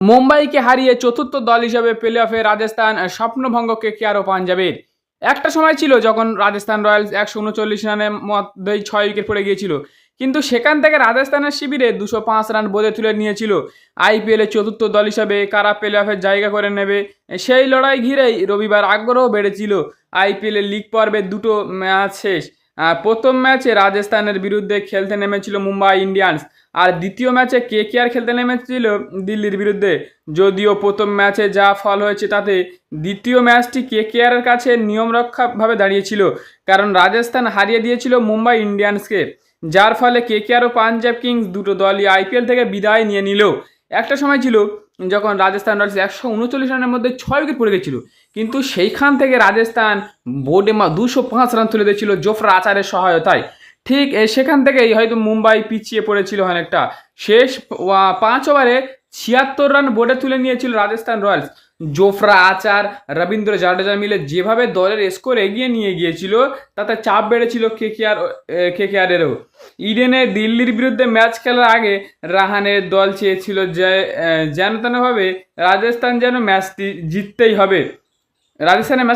মুম্বাইকে হারিয়ে চতুর্থ দল হিসেবে প্লে অফে রাজস্থান স্বপ্নভঙ্গ কেকেআর ও পাঞ্জাবের। একটা সময় ছিল যখন রাজস্থান রয়্যালস 139 রানের মধ্যেই 6 উইকেট পড়ে গিয়েছিল, কিন্তু সেখান থেকে রাজস্থানের শিবিরে 205 রান বোধে তুলে নিয়েছিল। আইপিএলে চতুর্থ দল হিসাবে কারা প্লে অফের জায়গা করে নেবে, সেই লড়াই ঘিরেই রবিবার আগ্রহ বেড়েছিল। আইপিএলের লিগ পর্বের দুটো ম্যাচ শেষ। প্রথম ম্যাচে রাজস্থানের বিরুদ্ধে খেলতে নেমেছিল মুম্বাই ইন্ডিয়ান্স, আর দ্বিতীয় ম্যাচে কেকেআর খেলতে নেমেছিল দিল্লির বিরুদ্ধে। যদিও প্রথম ম্যাচে যা ফল হয়েছে তাতে দ্বিতীয় ম্যাচটি কেকেআরের কাছে নিয়মরক্ষাভাবে দাঁড়িয়েছিল, কারণ রাজস্থান হারিয়ে দিয়েছিল মুম্বাই ইন্ডিয়ান্সকে, যার ফলে কেকেআর ও পাঞ্জাব কিংস দুটো দলই আইপিএল থেকে বিদায় নিয়ে নিল। একটা সময় ছিল যখন রাজস্থান রয়্যালস 139 রানের মধ্যে 6 উইকেট পড়ে গেছিল, কিন্তু সেইখান থেকে রাজস্থান বোর্ডে 205 রান তুলে দিয়েছিল জোফরা আচারের সহায়তায়। ঠিক সেখান থেকেই হয়তো মুম্বাই পিছিয়ে পড়েছিল অনেকটা। শেষ 5 ওভারে 76 রান বোর্ডে তুলে নিয়েছিল রাজস্থান রয়্যালস। জোফরা আচার, রবীন্দ্র জাডেজা মিলে যেভাবে দলের স্কোর এগিয়ে নিয়ে গিয়েছিল, তাতে চাপ বেড়েছিল কেকেআরেরও। ইডেনে দিল্লির বিরুদ্ধে ম্যাচ খেলার আগে রাহানের দল চেয়েছিল যে যেন তেনভাবে রাজস্থান যেন ম্যাচটি জিততেই হবে, রাজস্থানের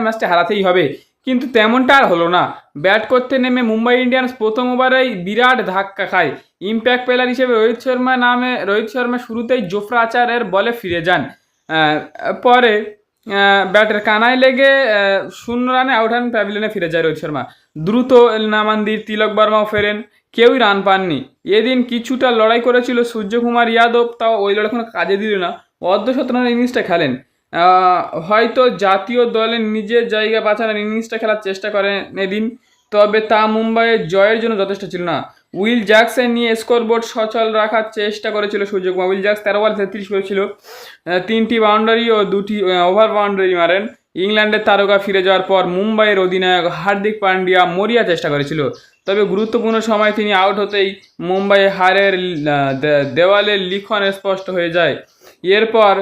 ম্যাচটা হারাতেই হবে। কিন্তু তেমনটা আর হলো না। ব্যাট করতে নেমে মুম্বাই ইন্ডিয়ান্স প্রথম ওভারেই বিরাট ধাক্কা খায়। ইম্প্যাক্ট প্লেয়ার হিসেবে রোহিত শর্মা শুরুতেই জোফরা আচারের বলে ফিরে যান। পরে ব্যাটের কানায় লেগে 0 রানে আউট হন, প্যাভিলিয়নে ফিরে যায় রোহিত শর্মা। দ্রুত নামান্দির, তিলক বর্মাও ফেরেন, কেউই রান পাননি। এদিন কিছুটা লড়াই করেছিল সূর্যকুমার যাদব, তাও ওই লড়াই কোনো কাজে দিল না। অর্ধশতরানের ইনিংসটা খেলেন। হয়তো জাতীয় দলে নিজের জায়গা বাঁচানোর ইনিংসটা খেলার চেষ্টা করেন এদিন, তবে তা মুম্বাইয়ের জয়ের জন্য যথেষ্ট ছিল না। উইল জ্যাকসকে নিয়ে স্কোরবোর্ড সচল রাখার চেষ্টা করেছিল সূর্যকুমার। উইল জ্যাকস 13 বলে 33 করেছিল, 3টি বাউন্ডারি ও 2টি ওভার বাউন্ডারি মারেন। ইংল্যান্ডের তারকা ফিরে যাওয়ার পর মুম্বাইয়ের অধিনায়ক হার্দিক পান্ডিয়া মরিয়া চেষ্টা করেছিল, তবে গুরুত্বপূর্ণ সময় তিনি আউট হতেই মুম্বাই হারের দেওয়ালের লিখন স্পষ্ট হয়ে যায়। এরপর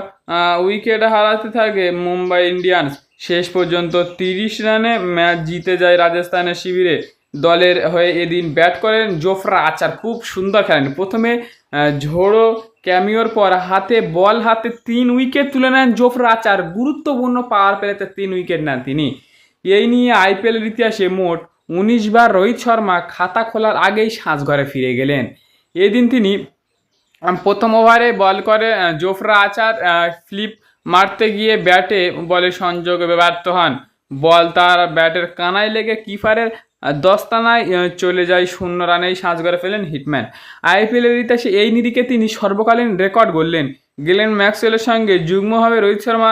উইকেট হারাতে থাকে মুম্বাই ইন্ডিয়ান্স। শেষ পর্যন্ত 30 রানে ম্যাচ জিতে যায় রাজস্থানের শিবিরে। দলের হয়ে এদিন ব্যাট করেন জোফরা আচার, খুব সুন্দর খেলেন। প্রথমে ঝোড়ো ক্যামিওর পর বল হাতে 3 উইকেট তুলে নেন জোফরা আচার। গুরুত্বপূর্ণ পাওয়ার প্লেতে 3 উইকেট নেন তিনি। এই নিয়ে আইপিএলের ইতিহাসে মোট 19 বার রোহিত শর্মা খাতা খোলার আগেই সাজঘরে ফিরে গেলেন। এদিন তিনি প্রথম ওভারে বল করে জোফরা আচার ফ্লিপ মারতে গিয়ে ব্যাটে বলে সংযোগে ব্যর্থ হন। বল তার ব্যাটের কানায় লেগে কিপারের দস্তানায় চলে যায়। 0 রানেই সাজঘরে ফেলেন হিটম্যান। আইপিএলের ইতিহাসে এই নিরিখে তিনি সর্বকালীন রেকর্ড গড়লেন। গ্লেন ম্যাক্সওয়েলের সঙ্গে যুগ্মভাবে রোহিত শর্মা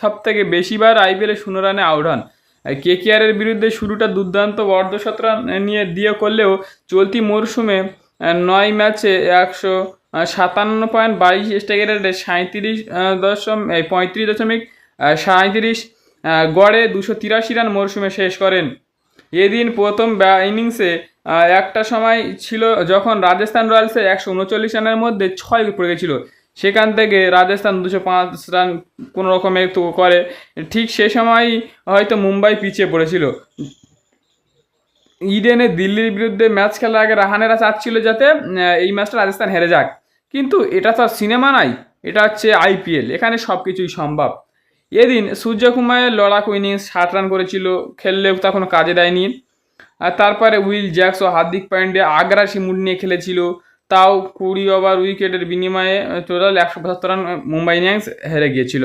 সব থেকে বেশিবার আইপিএলে 0 রানে আউট হন। কেকেআরের বিরুদ্ধে শুরুটা দুর্দান্ত অর্ধশতরান নিয়ে দিয়ে করলেও চলতি মরশুমে 9 ম্যাচে 157.22 স্ট্রাইক রেটে 35.37 গড়ে 283 রান মরশুমে শেষ করেন। এদিন প্রথম ইনিংসে একটা সময় ছিল যখন রাজস্থান রয়্যালসের 139 রানের মধ্যে 6 উইকেট পড়ে গেছিল। সেখান থেকে রাজস্থান 205 রান কোনো রকমে করে। ঠিক সে সময়ই হয়তো মুম্বাই পিছিয়ে পড়েছিল। ইডেনে দিল্লির বিরুদ্ধে ম্যাচ খেলার আগে রাহানেরা চাচ্ছিল যাতে এই ম্যাচটা রাজস্থান হেরে যাক, কিন্তু এটা তো আর সিনেমা নাই, এটা হচ্ছে আইপিএল, এখানে সব কিছুই সম্ভব। এদিন সূর্যকুমারের লড়াকু ইনিংস 60 রান করেছিল, খেললেও তা কোনো কাজে দেয়নি। আর তারপরে উইল জ্যাকস ও হার্দিক পান্ডিয়া আগ্রাসী মুড নিয়ে খেলেছিল, তাও 20 ওভার উইকেটের বিনিময়ে টোটাল 175 রান মুম্বাই ইন্ডিয়ান্স হেরে গিয়েছিল।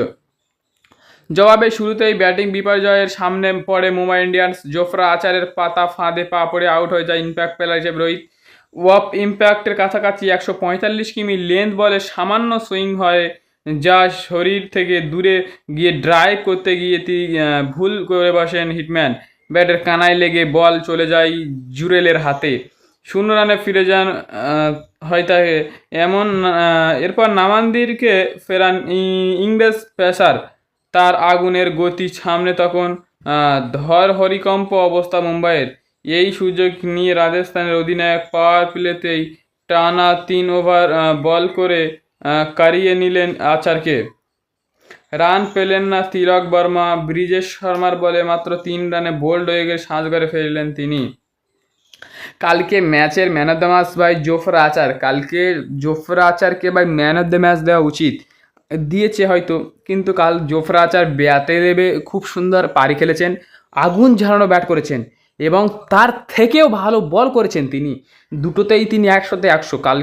জবাবে শুরুতেই ব্যাটিং বিপর্যয়ের সামনে পড়ে মুম্বাই ইন্ডিয়ান্স। জোফরা আচারের পাতা ফাঁদে পা পড়ে আউট হয়ে যায় ইম্প্যাক্ট প্লেয়ার হিসেবে রোহিত। ওয়াপ ইম্প্যাক্টের কাছাকাছি 145 কিমি লেন্থ বলে সামান্য সুইং হয়, যা শরীর থেকে দূরে গিয়ে ড্রাইভ করতে গিয়ে তিনি ভুল করে বসেন হিটম্যান। ব্যাটের কানায় লেগে বল চলে যায় জুরেলের হাতে। 0 রানে ফিরে যান হয় তাকে এরপর নামান্দিরকে ফেরান ইংরেজ পেসার। তার আগুনের গতি সামনে তখন হরিকম্প অবস্থা মুম্বাইয়ের। এই সুযোগ নিয়ে রাজস্থানের অধিনায়ক পাওয়ার প্লেতেই টানা 3 ওভার বল করে কারিয়ে নিলেন আচারকে। রান পেলেন না তিলক বর্মা। ব্রিজেশ শর্মার বলে মাত্র 3 রানে বোল্ড হয়ে গিয়ে সাজঘরে ফেললেন তিনি। কালকে ম্যাচের ম্যান অফ দ্য ম্যাচ ভাই জোফরা আচার, কালকে জোফরা আচারকে ভাই ম্যান অফ দ্য ম্যাচ দেওয়া উচিত, দিয়েছে হয়তো, কিন্তু কাল জোফরা আচার ব্যাটে দেবে খুব সুন্দর পারি খেলেছেন, আগুন ঝরানো ব্যাট করেছেন এবং তার থেকেও ভালো বল করেছেন তিনি, দুটোতেই তিনি 100-তে 100। কাল